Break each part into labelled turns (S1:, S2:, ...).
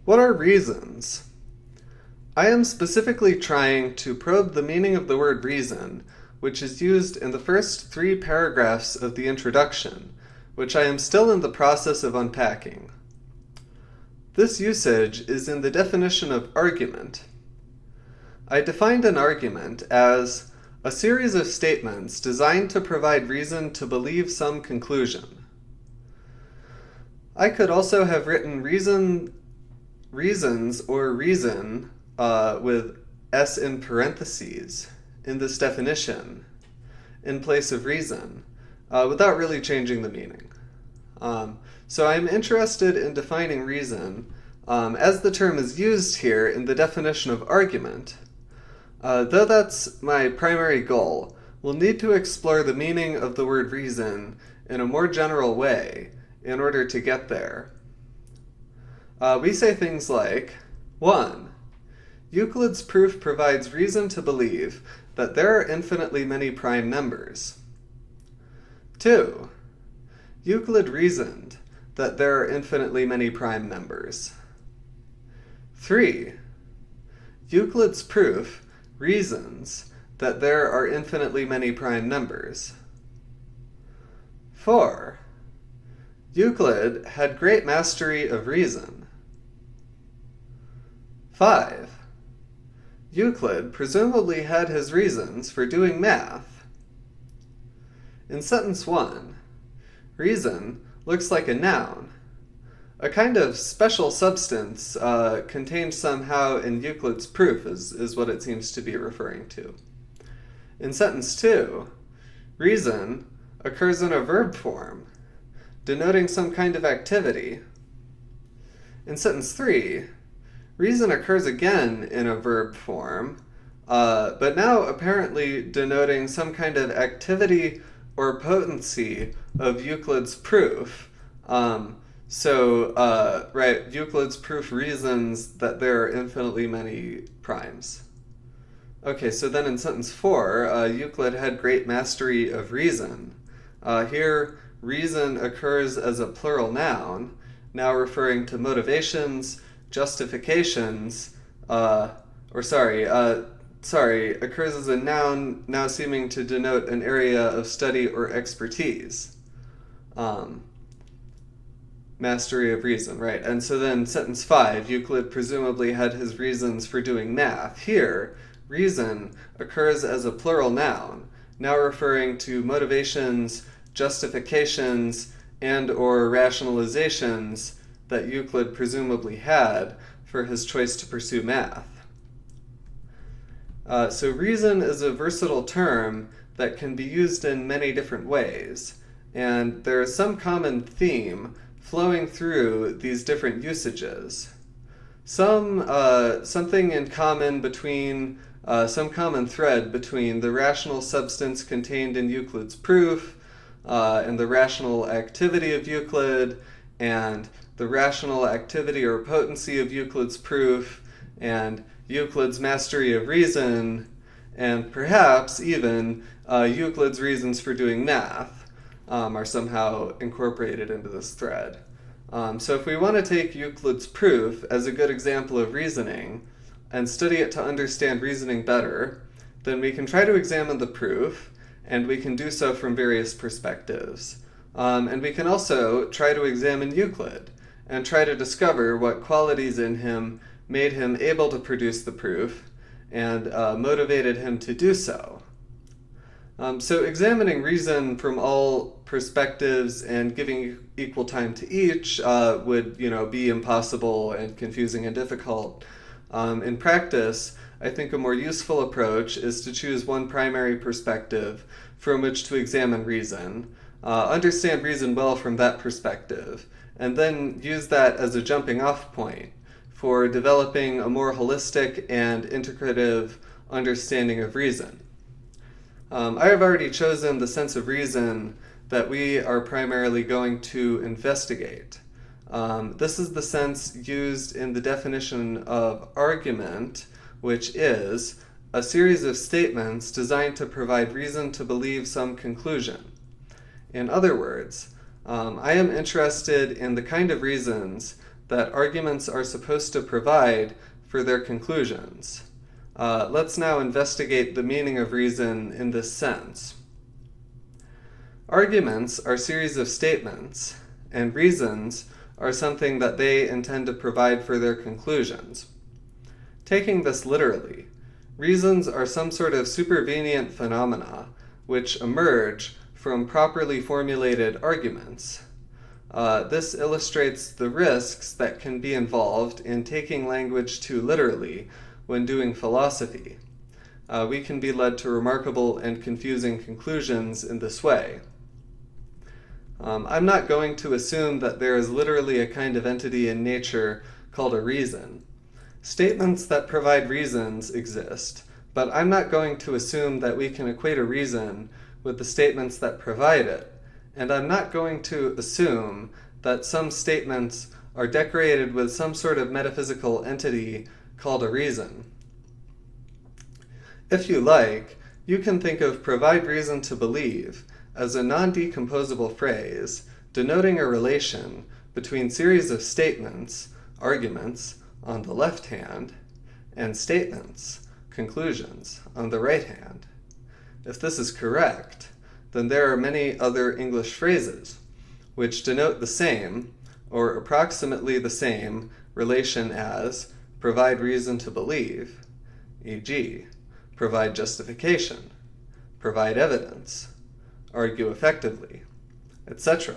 S1: What are reasons? I am specifically trying to probe the meaning of the word reason, which is used in the first 3 paragraphs of the introduction, which I am still in the process of unpacking. This usage is in the definition of argument. I defined an argument as a series of statements designed to provide reason to believe some conclusion. I could also have written reasons or reason with S in parentheses in this definition in place of reason without really changing the meaning. So I'm interested in defining reason as the term is used here in the definition of argument. Though that's my primary goal, we'll need to explore the meaning of the word reason in a more general way in order to get there. We say things like, 1. Euclid's proof provides reason to believe that there are infinitely many prime numbers. 2. Euclid reasoned that there are infinitely many prime numbers. 3. Euclid's proof reasons that there are infinitely many prime numbers. 4. Euclid had great mastery of reason. 5. Euclid presumably had his reasons for doing math. In sentence 1, reason looks like a noun, a kind of special substance contained somehow in Euclid's proof is what it seems to be referring to. In sentence 2, reason occurs in a verb form, denoting some kind of activity. In sentence 3, reason occurs again in a verb form, but now apparently denoting some kind of activity or potency of Euclid's proof. Euclid's proof reasons that there are infinitely many primes. Okay, so then in sentence 4, Euclid had great mastery of reason. Here, reason occurs as a plural noun, now referring to motivations, justifications, occurs as a noun now seeming to denote an area of study or expertise. Mastery of reason, right? And so then sentence 5, Euclid presumably had his reasons for doing math. Here, reason occurs as a plural noun, now referring to motivations, justifications, and or rationalizations that Euclid presumably had for his choice to pursue math. So reason is a versatile term that can be used in many different ways, and there is some common theme flowing through these different usages. Something in common between, some common thread between the rational substance contained in Euclid's proof and the rational activity of Euclid, and the rational activity or potency of Euclid's proof, and Euclid's mastery of reason, and perhaps even Euclid's reasons for doing math are somehow incorporated into this thread. So if we want to take Euclid's proof as a good example of reasoning and study it to understand reasoning better, then we can try to examine the proof, and we can do so from various perspectives. And we can also try to examine Euclid and try to discover what qualities in him made him able to produce the proof and motivated him to do so. So examining reason from all perspectives and giving equal time to each would, be impossible and confusing and difficult. In practice, I think a more useful approach is to choose one primary perspective from which to examine reason, understand reason well from that perspective, and then use that as a jumping-off point for developing a more holistic and integrative understanding of reason. I have already chosen the sense of reason that we are primarily going to investigate. This is the sense used in the definition of argument, which is a series of statements designed to provide reason to believe some conclusion. In other words, I am interested in the kind of reasons that arguments are supposed to provide for their conclusions. Let's now investigate the meaning of reason in this sense. Arguments are series of statements, and reasons are something that they intend to provide for their conclusions. Taking this literally, reasons are some sort of supervenient phenomena which emerge from properly formulated arguments. This illustrates the risks that can be involved in taking language too literally when doing philosophy. We can be led to remarkable and confusing conclusions in this way. I'm not going to assume that there is literally a kind of entity in nature called a reason. Statements that provide reasons exist, but I'm not going to assume that we can equate a reason with the statements that provide it, and I'm not going to assume that some statements are decorated with some sort of metaphysical entity called a reason. If you like, you can think of provide reason to believe as a non-decomposable phrase denoting a relation between series of statements, arguments, on the left hand, and statements, conclusions, on the right hand. If this is correct, then there are many other English phrases which denote the same, or approximately the same, relation as provide reason to believe, e.g., provide justification, provide evidence, argue effectively, etc.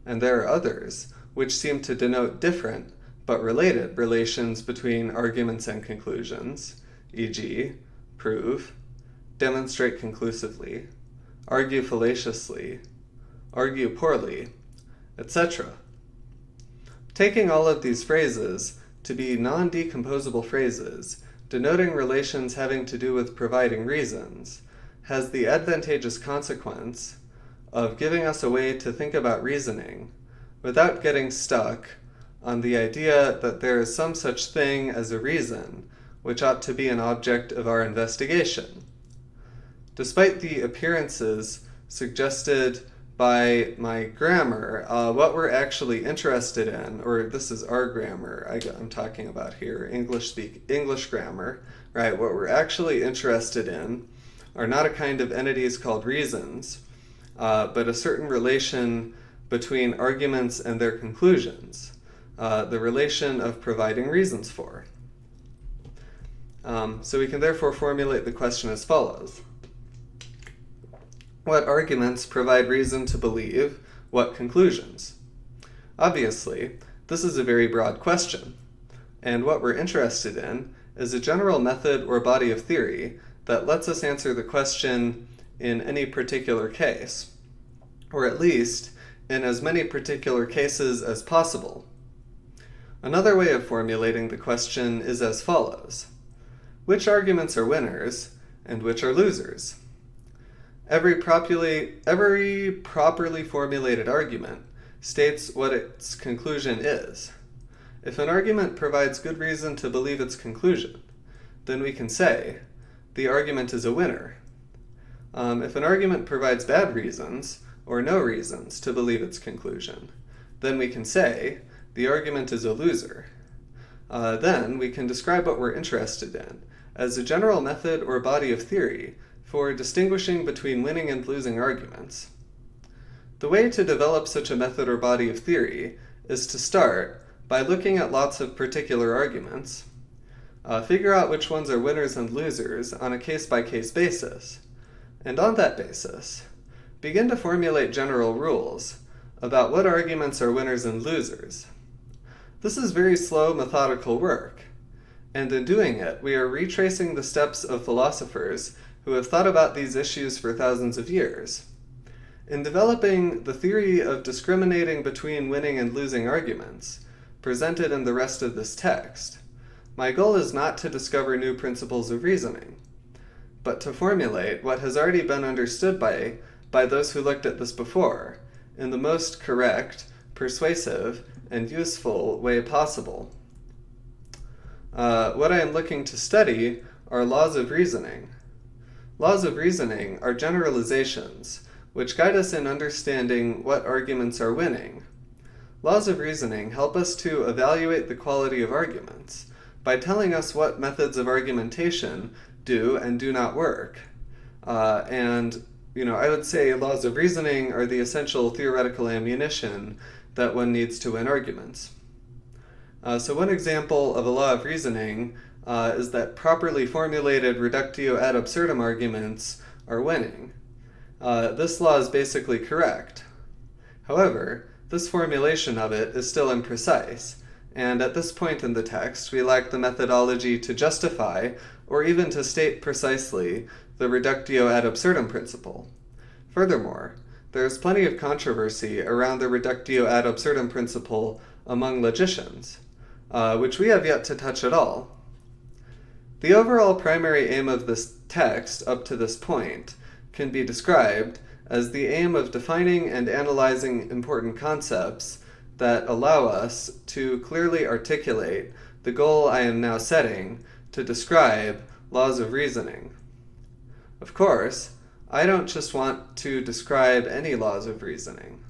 S1: And there are others which seem to denote different but related relations between arguments and conclusions, e.g., prove, demonstrate conclusively, argue fallaciously, argue poorly, etc. Taking all of these phrases to be non-decomposable phrases denoting relations having to do with providing reasons has the advantageous consequence of giving us a way to think about reasoning without getting stuck on the idea that there is some such thing as a reason which ought to be an object of our investigation. Despite the appearances suggested by my grammar, what we're actually interested in, or this is our grammar I'm talking about here, English grammar, right? What we're actually interested in are not a kind of entities called reasons, but a certain relation between arguments and their conclusions, the relation of providing reasons for. So we can therefore formulate the question as follows. What arguments provide reason to believe what conclusions? Obviously, this is a very broad question, and what we're interested in is a general method or body of theory that lets us answer the question in any particular case, or at least in as many particular cases as possible. Another way of formulating the question is as follows. Which arguments are winners and which are losers? Every properly formulated argument states what its conclusion is. If an argument provides good reason to believe its conclusion, then we can say the argument is a winner. If an argument provides bad reasons or no reasons to believe its conclusion, then we can say the argument is a loser. Then we can describe what we're interested in as a general method or body of theory for distinguishing between winning and losing arguments. The way to develop such a method or body of theory is to start by looking at lots of particular arguments, figure out which ones are winners and losers on a case-by-case basis, and on that basis, begin to formulate general rules about what arguments are winners and losers. This is very slow, methodical work, and in doing it, we are retracing the steps of philosophers who have thought about these issues for thousands of years. In developing the theory of discriminating between winning and losing arguments, presented in the rest of this text, my goal is not to discover new principles of reasoning, but to formulate what has already been understood by those who looked at this before, in the most correct, persuasive, and useful way possible. What I am looking to study are laws of reasoning. Laws of reasoning are generalizations which guide us in understanding what arguments are winning. Laws of reasoning help us to evaluate the quality of arguments by telling us what methods of argumentation do and do not work. I would say laws of reasoning are the essential theoretical ammunition that one needs to win arguments. So one example of a law of reasoning is that properly formulated reductio ad absurdum arguments are winning. This law is basically correct. However, this formulation of it is still imprecise, and at this point in the text we lack the methodology to justify or even to state precisely the reductio ad absurdum principle. Furthermore, there is plenty of controversy around the reductio ad absurdum principle among logicians, which we have yet to touch at all. The overall primary aim of this text up to this point can be described as the aim of defining and analyzing important concepts that allow us to clearly articulate the goal I am now setting to describe laws of reasoning. Of course, I don't just want to describe any laws of reasoning.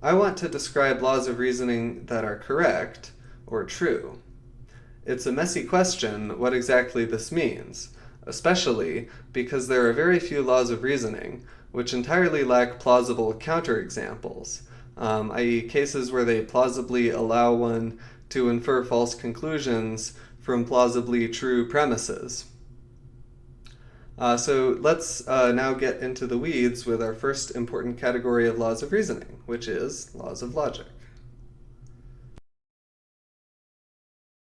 S1: I want to describe laws of reasoning that are correct or true. It's a messy question what exactly this means, especially because there are very few laws of reasoning which entirely lack plausible counterexamples, i.e. cases where they plausibly allow one to infer false conclusions from plausibly true premises. So let's now get into the weeds with our first important category of laws of reasoning, which is laws of logic.